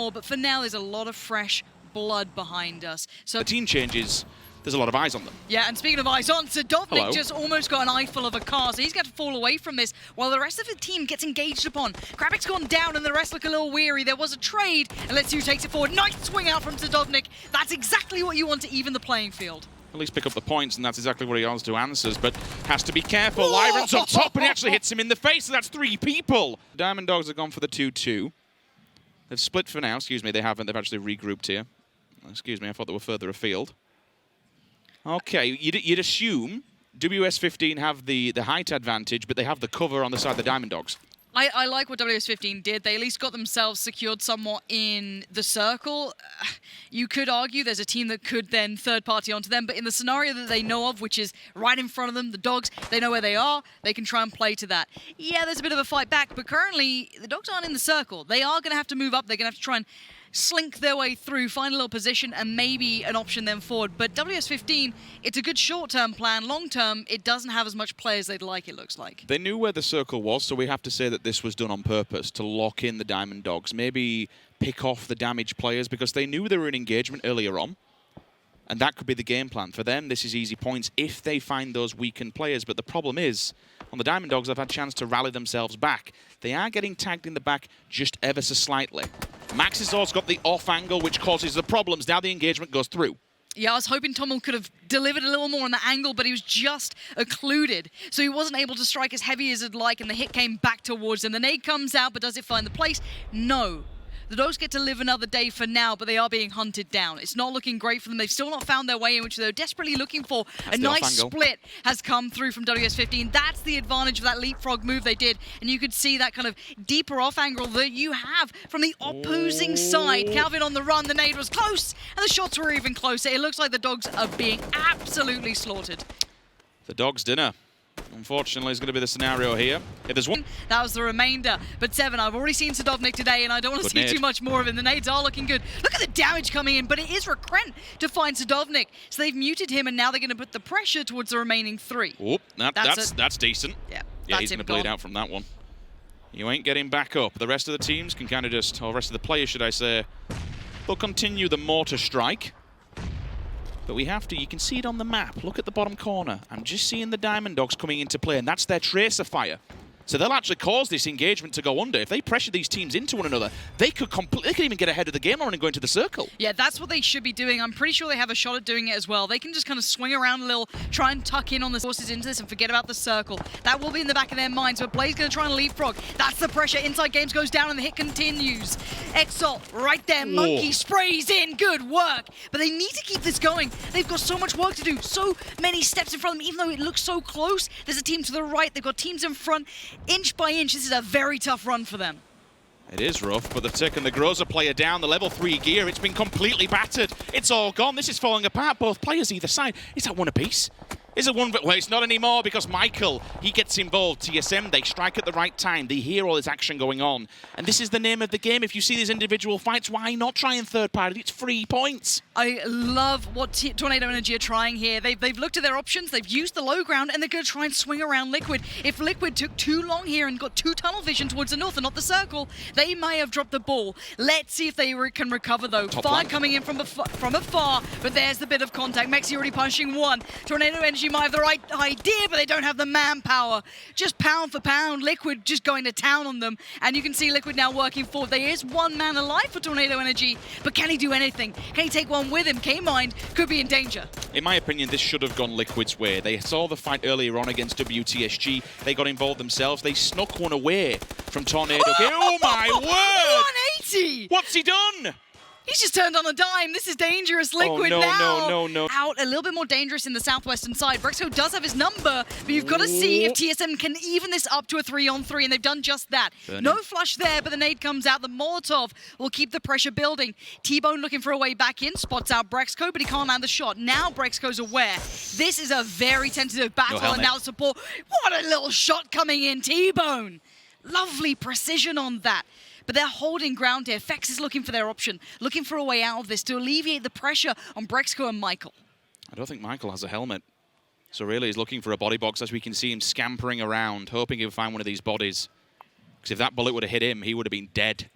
more, but for now, there's a lot of fresh blood behind us. So the team changes. There's a lot of eyes on them. Yeah, and speaking of eyes on, Sadovnik just almost got an eyeful of a car, so he's got to fall away from this while the rest of the team gets engaged upon. Krabik's gone down and the rest look a little weary. There was a trade, and let's see who takes it forward. Nice swing out from Sadovnik. That's exactly what you want to even the playing field. At least pick up the points, and that's exactly what he wants to answers, but has to be careful. Lyron's up top, and he actually hits him in the face, so that's 3 people. Diamond Dogs have gone for the 2-2. They've split for now. Excuse me, they haven't. They've actually regrouped here. Excuse me, I thought they were further afield. Okay, you'd assume WS15 have the height advantage, but they have the cover on the side of the Diamond Dogs. I like what WS15 did. They at least got themselves secured somewhat in the circle. You could argue there's a team that could then third-party onto them, but in the scenario that they know of, which is right in front of them, the Dogs, they know where they are. They can try and play to that. Yeah, there's a bit of a fight back, but currently the Dogs aren't in the circle. They are going to have to move up. They're going to have to try and slink their way through, find a little position, and maybe an option then forward. But WS15, it's a good short-term plan. Long-term, it doesn't have as much play as they'd like, it looks like. They knew where the circle was, so we have to say that this was done on purpose, to lock in the Diamond Dogs. Maybe pick off the damaged players, because they knew they were in engagement earlier on. And that could be the game plan. For them, this is easy points if they find those weakened players. But the problem is, on the Diamond Dogs, they've had a chance to rally themselves back. They are getting tagged in the back just ever so slightly. Max has also got the off angle, which causes the problems. Now the engagement goes through. Yeah, I was hoping Tommel could have delivered a little more on the angle, but he was just occluded. So he wasn't able to strike as heavy as he'd like, and the hit came back towards him. The nade comes out, but does it find the place? No. The Dogs get to live another day for now, but they are being hunted down. It's not looking great for them. They've still not found their way in, which they're desperately looking for. A nice split has come through from WS15. That's the advantage of that leapfrog move they did. And you could see that kind of deeper off angle that you have from the opposing side. Calvin on the run. The nade was close, and the shots were even closer. It looks like the Dogs are being absolutely slaughtered. The Dogs' dinner, unfortunately, is going to be the scenario here. If there's one, that was the remainder. But Seven, I've already seen Sadovnik today, and I don't want to see too much more of him. The nades are looking good. Look at the damage coming in, but it is Recrent to find Sadovnik. So they've muted him, and now they're going to put the pressure towards the remaining 3. Oh, that's decent. Yeah, he's going to bleed out from that one. You ain't getting back up. The rest of the teams can kind of just, or the rest of the players, should I say, they'll continue the mortar strike. But we have to, you can see it on the map. Look at the bottom corner. I'm just seeing the Diamond Dogs coming into play, and that's their tracer fire. So they'll actually cause this engagement to go under. If they pressure these teams into one another, they could even get ahead of the game and go into the circle. Yeah, that's what they should be doing. I'm pretty sure they have a shot at doing it as well. They can just kind of swing around a little, try and tuck in on the forces into this and forget about the circle. That will be in the back of their minds, but Blaze going to try and leapfrog. That's the pressure. Inside Games goes down and the hit continues. Exalt right there. Monkey sprays in. Good work. But they need to keep this going. They've got so much work to do. So many steps in front of them, even though it looks so close. There's a team to the right. They've got teams in front. Inch by inch, this is a very tough run for them. It is rough, but they've taken the Groza player down, the level 3 gear. It's been completely battered. It's all gone. This is falling apart. Both players either side. Is that one apiece? Is it one? Well, it's not anymore because Michael, he gets involved. TSM, they strike at the right time. They hear all this action going on. And this is the name of the game. If you see these individual fights, why not try and third party? It's 3 points. I love what Tornado Energy are trying here. They've looked at their options, they've used the low ground, and they're going to try and swing around Liquid. If Liquid took too long here and got 2 tunnel vision towards the north and not the circle, they may have dropped the ball. Let's see if they can recover, though. Fire coming in from afar, but there's the bit of contact. Mexi already punching 1. Tornado Energy might have the right idea, but they don't have the manpower. Just pound for pound, Liquid just going to town on them, and you can see Liquid now working forward. There is 1 man alive for Tornado Energy, but can he do anything? Can he take one with him? K-Mind could be in danger. In my opinion, this should have gone Liquid's way. They saw the fight earlier on against WTSG. They got involved themselves. They snuck one away from Tornado. Oh my word! 180! What's he done? He's just turned on a dime. This is dangerous. Liquid no. Out a little bit more dangerous in the southwestern side. Brexco does have his number, but you've got to see if TSM can even this up to a 3-on-3, and they've done just that. No flush there, but the nade comes out. The Molotov will keep the pressure building. T-Bone looking for a way back in, spots out Brexco, but he can't land the shot. Now Brexco's aware. This is a very tentative battle, and now support. What a little shot coming in, T-Bone. Lovely precision on that. But they're holding ground here. Fex is looking for their option, looking for a way out of this to alleviate the pressure on Brexco and Michael. I don't think Michael has a helmet. So really he's looking for a body box, as we can see him scampering around, hoping he'll find one of these bodies. Because if that bullet would have hit him, he would have been dead.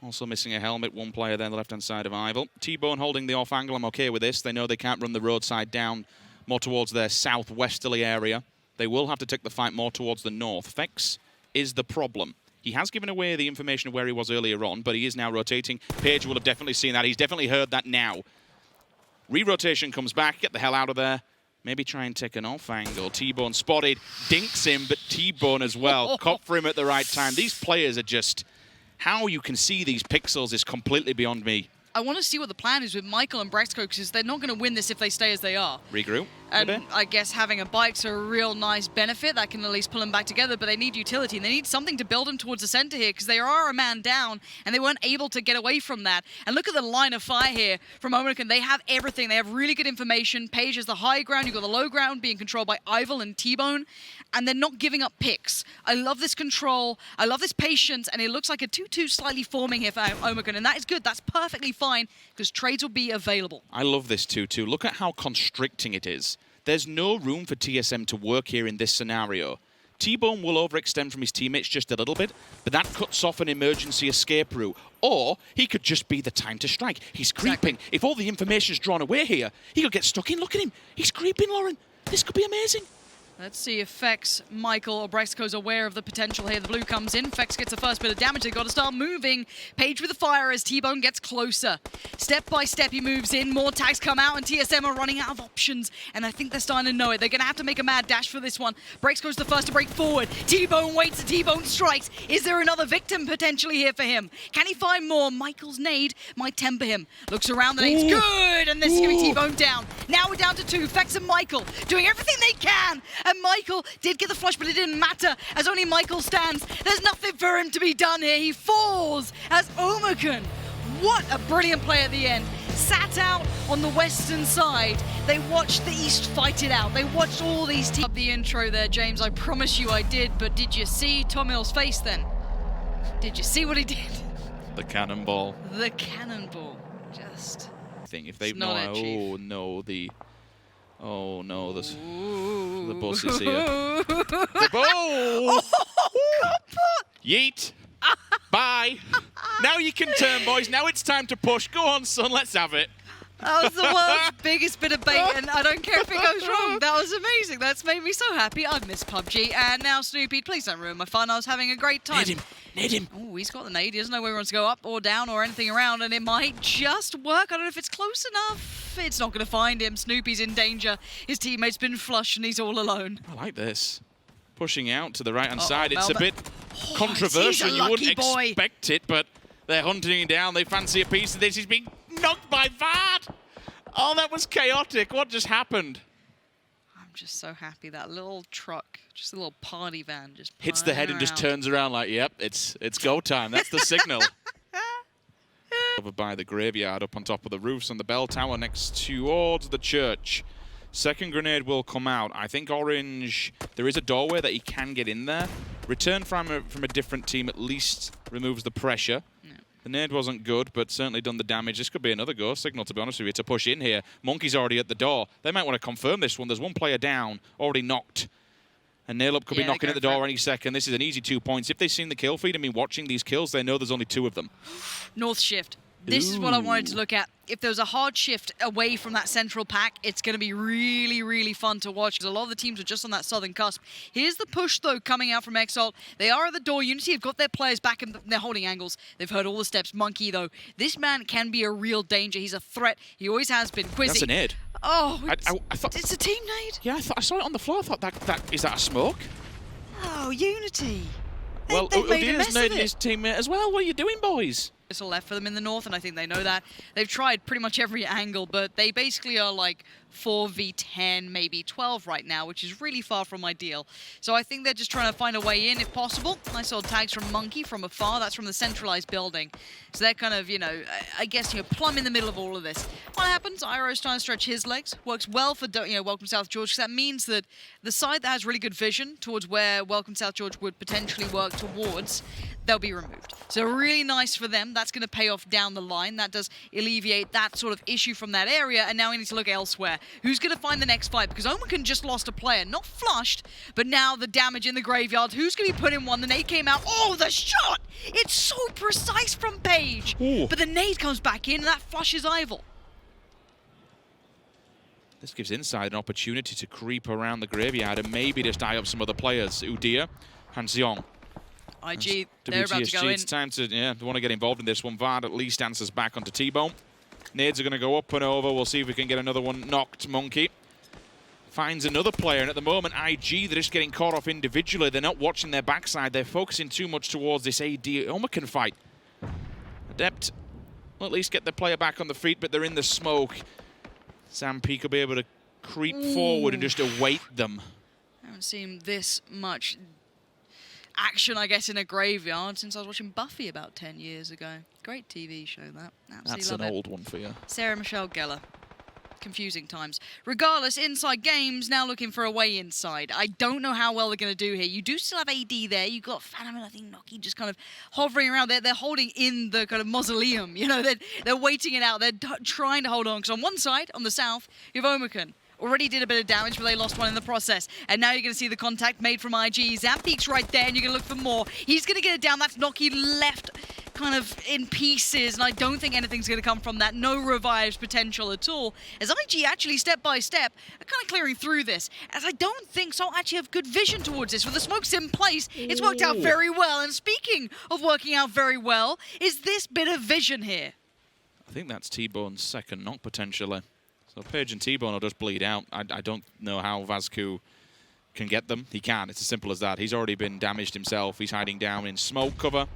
Also missing a helmet, one player there on the left-hand side of Ival. T-Bone holding the off angle, I'm okay with this. They know they can't run the roadside down more towards their southwesterly area. They will have to take the fight more towards the north. Fex is the problem. He has given away the information of where he was earlier on, but he is now rotating. Page will have definitely seen that. He's definitely heard that now. Re-rotation comes back, get the hell out of there. Maybe try and take an off angle. T-Bone spotted, dinks him, but T-Bone as well. Caught for him at the right time. These players are just... How you can see these pixels is completely beyond me. I want to see what the plan is with Michael and Brexco, because they're not going to win this if they stay as they are. Regroup. And I guess having a bike's a real nice benefit. That can at least pull them back together, but they need utility, and they need something to build them towards the center here, because they are a man down, and they weren't able to get away from that. And look at the line of fire here from Omicron. They have everything. They have really good information. Page has the high ground. You've got the low ground being controlled by Ival and T-Bone, and they're not giving up picks. I love this control. I love this patience, and it looks like a 2-2 slightly forming here for Omicron, and that is good. That's perfectly fine, because trades will be available. I love this 2-2. Look at how constricting it is. There's no room for TSM to work here in this scenario. T-Bone will overextend from his teammates just a little bit, but that cuts off an emergency escape route. Or he could just be the time to strike. He's creeping. Exactly. If all the information's drawn away here, he could get stuck in. Look at him. He's creeping, Lauren. This could be amazing. Let's see if Fex, Michael, or Brexco's aware of the potential here. The blue comes in. Fex gets the first bit of damage. They've got to start moving. Page with the fire as T-Bone gets closer. Step by step, he moves in. More tags come out, and TSM are running out of options. And I think they're starting to know it. They're going to have to make a mad dash for this one. Brexco's the first to break forward. T-Bone waits, and T-Bone strikes. Is there another victim potentially here for him? Can he find more? Michael's nade might temper him. Looks around, the nade's good, and this is going to be T-Bone down. Now we're down to 2. Fex and Michael doing everything they can. And Michael did get the flush, but it didn't matter, as only Michael stands. There's nothing for him to be done here. He falls as Omicron. What a brilliant play at the end. Sat out on the western side. They watched the east fight it out. They watched all these teams. The intro there, James. I promise you I did, but did you see Tomil's face then? Did you see what he did? The cannonball. The cannonball. Just... If they've not not... it, Chief. Oh, no. The Ooh. bus is here. The ball! Yeet! Bye! Now you can turn, boys. Now it's time to push. Go on, son. Let's have it. That was the world's biggest bit of bait, and I don't care if it goes wrong. That was amazing. That's made me so happy. I've missed PUBG. And now, Snoopy, please don't ruin my fun. I was having a great time. Nade him. Oh, he's got the nade. He doesn't know where he wants to go up or down or anything around, and it might just work. I don't know if it's close enough. It's not going to find him. Snoopy's in danger. His teammate's been flushed, and he's all alone. I like this. Pushing out to the right-hand side. It's Melba. a bit He's controversial. a You wouldn't lucky boy. expect it, but they're hunting him down. They fancy a piece of this. He's being knocked by Vard. Oh, that was chaotic. What just happened? I'm just so happy. That little truck, just a little party van, just Hits the head and just around. turns around like, yep, it's go time. That's the signal. Over by the graveyard, up on top of the roofs on the bell tower next towards the church. Second grenade will come out. I think Orange, there is a doorway that he can get in there. Return from a different team at least removes the pressure. Yeah. The nade wasn't good, but certainly done the damage. This could be another go signal, to be honest with you, to push in here. Monkey's already at the door. They might want to confirm this one. There's one player down, already knocked. And Nail-Up could be knocking at the door any second. This is an easy 2 points. If they've seen the kill feed, watching these kills, they know there's only 2 of them. North shift. This is what I wanted to look at. If there was a hard shift away from that central pack, it's going to be really, really fun to watch, because a lot of the teams are just on that southern cusp. Here's the push, though, coming out from Exalt. They are at the door. Unity have got their players back, and they're holding angles. They've heard all the steps. Monkey, though, this man can be a real danger. He's a threat. He always has been. Quizzy. That's a nade. Oh, I thought it's a team nade? Yeah, I saw it on the floor. I thought, is that a smoke? Oh, Unity. Well, They've made a Udyr's mess of nading it. his teammate as well. What are you doing, boys? Missile left for them in the north, and I think they know that. They've tried pretty much every angle, but they basically are like 4v10, maybe 12 right now, which is really far from ideal. So I think they're just trying to find a way in if possible. I saw tags from Monkey from afar. That's from the centralized building. So they're kind of, I guess, plumb in the middle of all of this. What happens? Iroh's trying to stretch his legs. Works well for, Welcome South George, because that means that the side that has really good vision towards where Welcome South George would potentially work towards, they'll be removed. So really nice for them. That's going to pay off down the line. That does alleviate that sort of issue from that area, and now we need to look elsewhere. Who's going to find the next fight? Because Omekin just lost a player. Not flushed, but now the damage in the graveyard. Who's going to be put in one? The nade came out. Oh, the shot! It's so precise from Page. Ooh. But the nade comes back in, and that flushes Ivor. This gives Inside an opportunity to creep around the graveyard and maybe just eye up some other players. Udyr, Hanseong. IG, they're about to go in. It's time to, they want to get involved in this one. Vard at least answers back onto T-Bone. Nades are going to go up and over. We'll see if we can get another one knocked. Monkey finds another player, and at the moment, IG, they're just getting caught off individually. They're not watching their backside. They're focusing too much towards this AD Omekin fight. Adept will at least get the player back on the feet, but they're in the smoke. Zampeak will be able to creep forward and just await them. I haven't seen this much action, I guess, in a graveyard since I was watching Buffy about 10 years ago. Great TV show, that. Absolutely That's love an it. old one for you. Sarah Michelle Gellar. Confusing times. Regardless, Inside Games now looking for a way inside. I don't know how well they're going to do here. You do still have AD there. You've got Phantom and I think Noki just kind of hovering around there. They're holding in the kind of mausoleum. You know, they're waiting it out. They're trying to hold on. Because on one side, on the south, you have Omekin. Already did a bit of damage, but they lost one in the process. And now you're going to see the contact made from IG. Zampeak's right there, and you're going to look for more. He's going to get it down. That's Noki left kind of in pieces, and I don't think anything's going to come from that. No revives potential at all. As IG actually, step by step, are kind of clearing through this. As I don't think Salt actually have good vision towards this. With the smokes in place, it's worked out very well. And speaking of working out very well, is this bit of vision here? I think that's T-Bone's second knock, potentially. So Page and T-Bone will just bleed out. I don't know how Vazku can get them. He can. It's as simple as that. He's already been damaged himself. He's hiding down in smoke cover.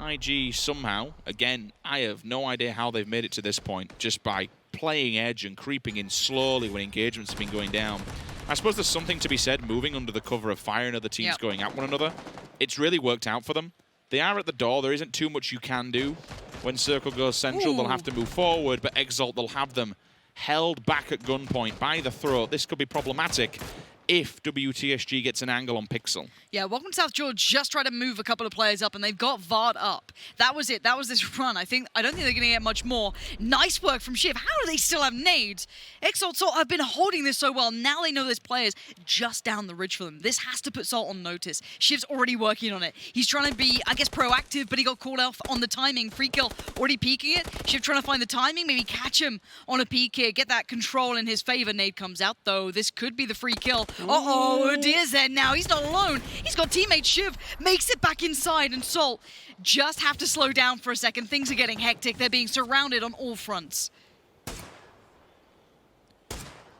IG somehow, again, I have no idea how they've made it to this point, just by playing edge and creeping in slowly when engagements have been going down. I suppose there's something to be said, moving under the cover of fire and other teams going at one another. It's really worked out for them. They are at the door. There isn't too much you can do. When Circle goes central, they'll have to move forward, but Exalt, they'll have them held back at gunpoint by the throat. This could be problematic if WTSG gets an angle on Pixel. Yeah, Welcome to South George just tried to move a couple of players up, and they've got Vard up. That was it. That was this run. I don't think they're going to get much more. Nice work from Shiv. How do they still have nades? Exalt Salt have been holding this so well. Now they know there's players just down the ridge for them. This has to put Salt on notice. Shiv's already working on it. He's trying to be, I guess, proactive, but he got called off on the timing. Free kill, already peeking it. Shiv trying to find the timing, maybe catch him on a peek here, get that control in his favor. Nade comes out, though. This could be the free kill. Uh-oh, Udyr's there now. He's not alone. He's got teammate Shiv. Makes it back inside, and Salt just have to slow down for a second. Things are getting hectic. They're being surrounded on all fronts.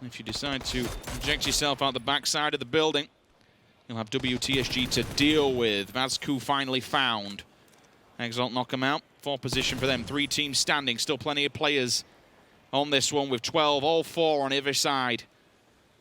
If you decide to inject yourself out the backside of the building, you'll have WTSG to deal with. Vazku finally found. Exalt knock him out. 4 position for them. 3 teams standing. Still plenty of players on this one with 12, all 4 on either side.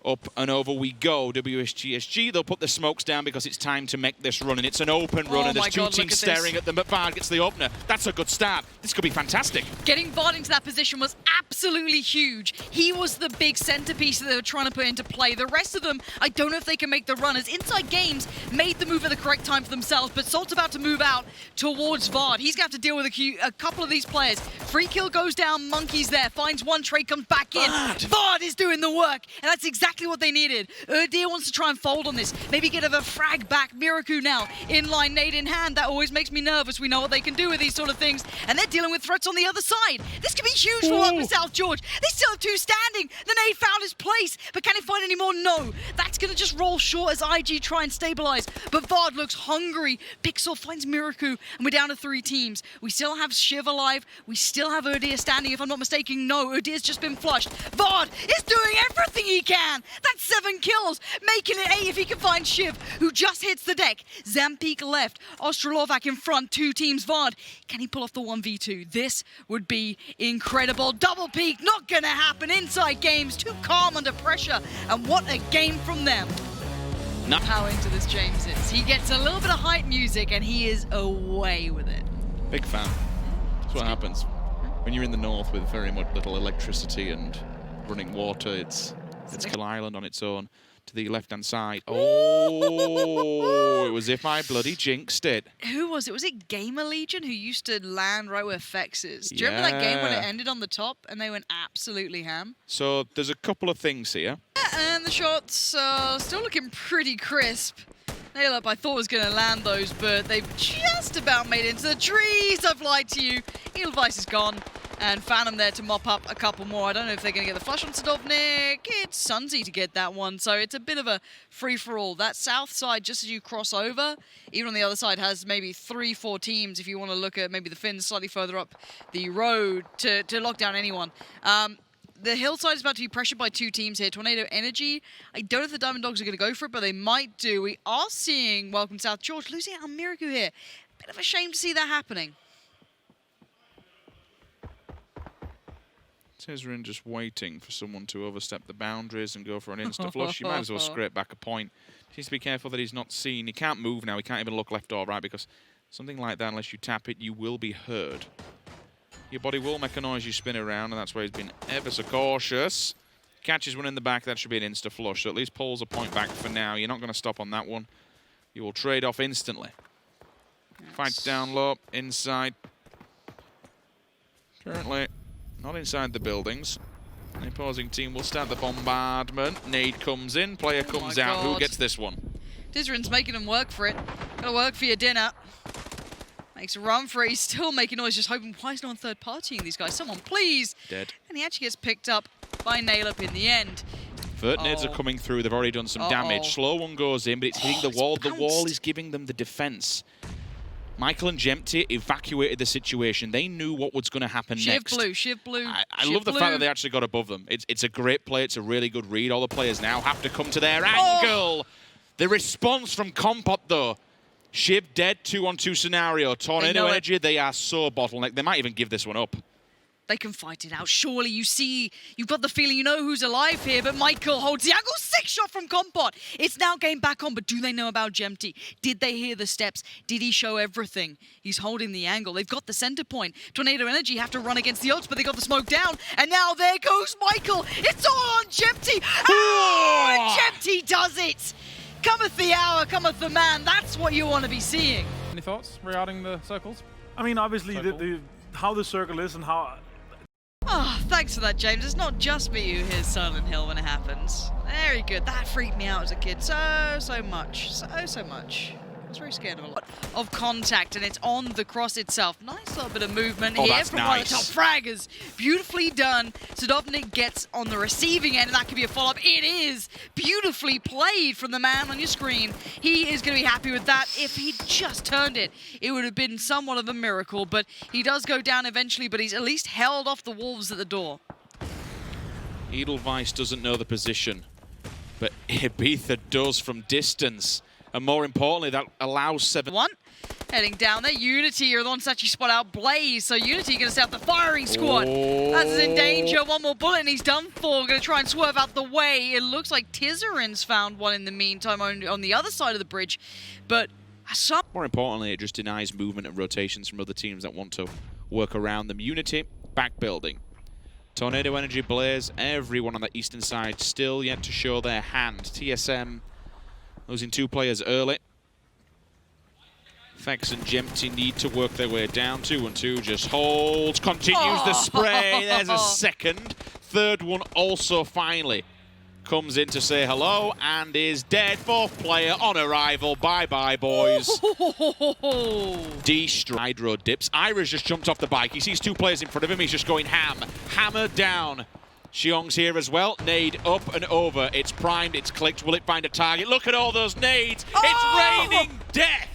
Up and over we go. WTSG, they'll put the smokes down because it's time to make this run, and it's an open run, and there's 2 teams staring at them, but Vard gets the opener. That's a good start. This could be fantastic. Getting Vard into that position was absolutely huge. He was the big centerpiece that they were trying to put into play. The rest of them, I don't know if they can make the run, as Inside Games made the move at the correct time for themselves, but Salt's about to move out towards Vard. He's going to have to deal with a couple of these players. Free kill goes down, Monkey's there, finds one, trade comes back in. Vard is doing the work, and that's exactly what they needed. Udyr wants to try and fold on this. Maybe get a frag back. Miraku now in line, nade in hand. That always makes me nervous. We know what they can do with these sort of things. And they're dealing with threats on the other side. This could be huge for Welcome to South George. They still have 2 standing. The nade found his place. But can he find any more? No. That's going to just roll short as IG try and stabilize. But Vard looks hungry. Pixel finds Miraku. And we're down to 3 teams. We still have Shiv alive. We still have Udyr standing, if I'm not mistaken. No, Udyr's just been flushed. Vard is doing everything he can. That's 7 kills, making it 8 if he can find Shiv, who just hits the deck. Zampeak left, Ostrolovac in front, 2 teams Vard. Can he pull off the 1v2? This would be incredible. Double peak, not gonna happen. Inside Games, too calm under pressure, and what a game from them. No. How into this James is. He gets a little bit of hype music, and he is away with it. Big fan. That's what happens when you're in the north with very much little electricity and running water. It's Kill Island on its own. to the left-hand side. Oh, it was if I bloody jinxed it. Who was it? Was it Gamer Legion who used to land right where Fex is? Do you remember that game when it ended on the top and they went absolutely ham? So there's a couple of things here. And the shots are still looking pretty crisp. Nail-Up, I thought was going to land those, but they've just about made it into the trees. I've lied to you. Edelweiss is gone. And Phantom there to mop up a couple more. I don't know if they're going to get the flush on Sadovnik. It's Sunsy to get that one, so it's a bit of a free-for-all. That south side, just as you cross over, even on the other side, has maybe 3-4 teams if you want to look at maybe the Finns slightly further up the road to lock down anyone. The hillside is about to be pressured by 2 teams here. Tornado Energy, I don't know if the Diamond Dogs are going to go for it, but they might do. We are seeing Welcome South George losing out on Miraku here. Bit of a shame to see that happening. Tezzeret just waiting for someone to overstep the boundaries and go for an insta-flush. You might as well scrape back a point. He needs to be careful that he's not seen. He can't move now. He can't even look left or right because something like that, unless you tap it, you will be heard. Your body will make a noise, you spin around, and that's why he's been ever so cautious. Catches one in the back, that should be an insta-flush. So at least pulls a point back for now. You're not going to stop on that one. You will trade off instantly. Yes. Fights down low, inside. Currently not inside the buildings. The opposing team will start the bombardment. Nade comes in, player comes out. Who gets this one? Dizrin's making him work for it. Gotta work for your dinner. Makes a run for it. He's still making noise, just hoping, why is no one third-partying these guys? Someone, please! Dead. And he actually gets picked up by Nail-Up in the end. Vertnades are coming through. They've already done some damage. Slow one goes in, but it's hitting the wall. The wall is giving them the defense. Michael and Jempty evacuated the situation. They knew what was going to happen next. Shiv blue. I love the fact that they actually got above them. It's a great play. It's a really good read. All the players now have to come to their angle. The response from Kompot, though. Shiv dead, 2-on-2 scenario. Tornado Energy, they are so bottlenecked. They might even give this one up. They can fight it out. Surely you see, you've got the feeling you know who's alive here, but Michael holds the angle. 6-shot from Kompot. It's now game back on, but do they know about Jempty? Did they hear the steps? Did he show everything? He's holding the angle. They've got the center point. Tornado Energy have to run against the odds, but they got the smoke down. And now there goes Michael. It's all on Jempty. Oh, and Jempty does it. Cometh the hour, cometh the man. That's what you want to be seeing. Any thoughts regarding the circles? I mean, obviously, how the circle is and how... Oh, thanks for that, James. It's not just me who hears Silent Hill when it happens. Very good. That freaked me out as a kid so much. So much. I was very scared of a lot of contact, and it's on the cross itself. Nice little bit of movement here from one of the top fraggers. Beautifully done. Sadovnik gets on the receiving end, and that could be a follow-up. It is beautifully played from the man on your screen. He is going to be happy with that. If he just turned it, it would have been somewhat of a miracle, but he does go down eventually, but he's at least held off the wolves at the door. Edelweiss doesn't know the position, but Ibiza does from distance. And more importantly, that allows 7-1. Heading down there, Unity are the ones to actually spot out Blaze. So Unity going to set up the firing squad. That's in danger. One more bullet and he's done for. Going to try and swerve out the way. It looks like Tizzarin's found one in the meantime on the other side of the bridge. But more importantly, it just denies movement and rotations from other teams that want to work around them. Unity, back building. Tornado Energy, Blaze, everyone on the eastern side still yet to show their hand. TSM losing 2 players early. Fex and Jempty need to work their way down. 2-on-2 just holds, continues the spray. There's a second. Third one also finally comes in to say hello and is dead. 4th player on arrival. Bye-bye, boys. Hydro dips. Ira's just jumped off the bike. He sees 2 players in front of him. He's just going ham. Hammer down. Xiong's here as well. Nade up and over. It's primed, it's clicked. Will it find a target? Look at all those nades. It's raining death.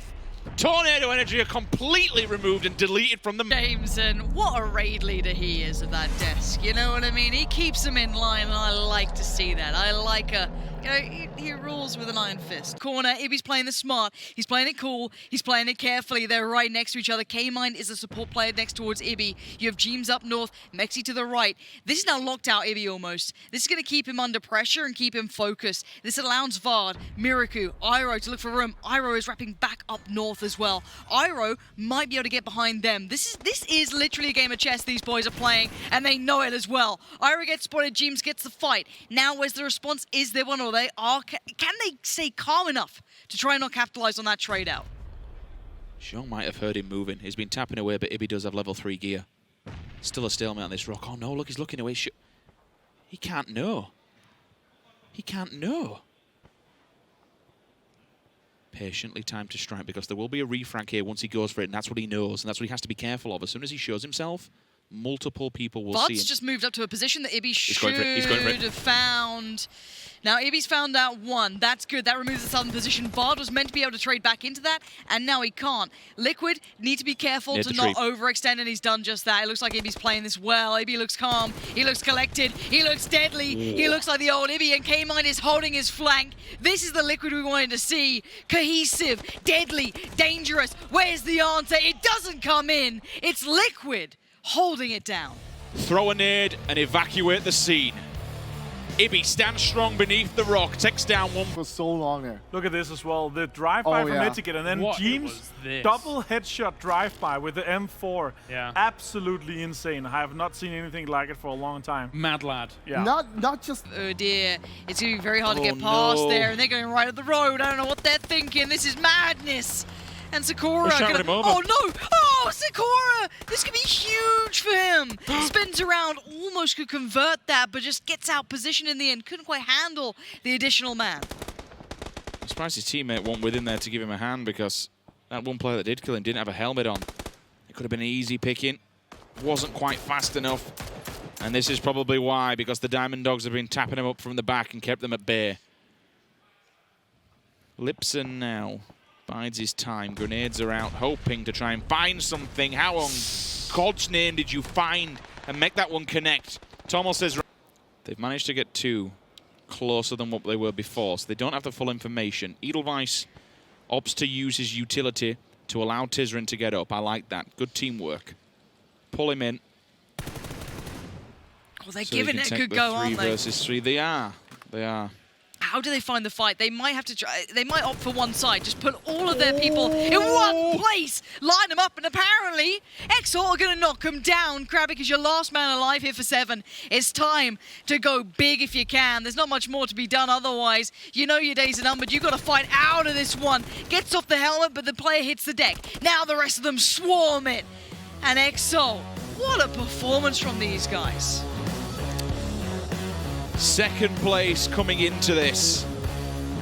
Tornado Energy are completely removed and deleted from the... James, and what a raid leader he is at that desk. You know what I mean? He keeps them in line, and I like to see that. I like a... You know, he rules with an iron fist. Corner, Ibby's playing the smart. He's playing it cool. He's playing it carefully. They're right next to each other. K-Mind is a support player next towards Ibby. You have Jeems up north, Mexi to the right. This is now locked out Ibby almost. This is going to keep him under pressure and keep him focused. This allows Vard, Miraku, Iroh to look for room. Iroh is wrapping back up north as well. Iroh might be able to get behind them. This is literally a game of chess these boys are playing, and they know it as well. Iroh gets spotted, Jeems gets the fight. Now where's the response? Is there one? Or they are. Can they stay calm enough to try and not capitalize on that trade out? Xiong might have heard him moving. He's been tapping away, but Ibi does have level 3 gear. Still a stalemate on this rock. Oh no, look, he's looking away. He can't know. He can't know. Patiently time to strike, because there will be a refrag here once he goes for it, and that's what he knows, and that's what he has to be careful of. As soon as he shows himself, multiple people will see him. Bud's just moved up to a position that Ibi should going for it. He's going for it. have found. Now, Ibi's found out one. That's good. That removes the southern position. Bard was meant to be able to trade back into that, and now he can't. Liquid need to be careful to not overextend, and he's done just that. It looks like Ibi's playing this well. Ibi looks calm. He looks collected. He looks deadly. He looks like the old Ibi, and K-Mind is holding his flank. This is the Liquid we wanted to see. Cohesive, deadly, dangerous. Where's the answer? It doesn't come in. It's Liquid holding it down. Throw a nade and evacuate the scene. Ibi stands strong beneath the rock, takes down one. For so long there. Look at this as well. The drive-by from Etiquette, and then What Jeems was this? double headshot drive-by with the M4. Yeah. Absolutely insane. I have not seen anything like it for a long time. Mad lad. Yeah. Not just Oh dear, it's going to be very hard to Oh, get past no. there, and they're going right up the road. I don't know what they're thinking. This is madness. And Sakura They're shouting him over. oh no! Oh, Sakura! This could be huge for him. Spins around, almost could convert that, but just gets out position in the end. Couldn't quite handle the additional man. I'm surprised his teammate wasn't with him there to give him a hand, because that one player that did kill him didn't have a helmet on. It could have been an easy picking. Wasn't quite fast enough. And this is probably why, because the Diamond Dogs have been tapping him up from the back and kept them at bay. Lipson now bides his time. Grenades are out, hoping to try and find something. How on God's name did you find and make that one connect? Tommel says they've managed to get two closer than what they were before, so they don't have the full information. Edelweiss opts to use his utility to allow Tizrin to get up. I like that. Good teamwork. Pull him in. Oh, they're So giving they it can a take good the go, aren't 3 they? versus 3. They are. They are. How do they find the fight? They might have to try. They might opt for one side. Just put all of their people in one place, line them up, and apparently Exalt are going to knock them down. Krabby, because you're last man alive here for 7. It's time to go big if you can. There's not much more to be done otherwise. You know your days are numbered. You've got to fight out of this one. Gets off the helmet, but the player hits the deck. Now the rest of them swarm it. And Exalt, what a performance from these guys. Second place coming into this.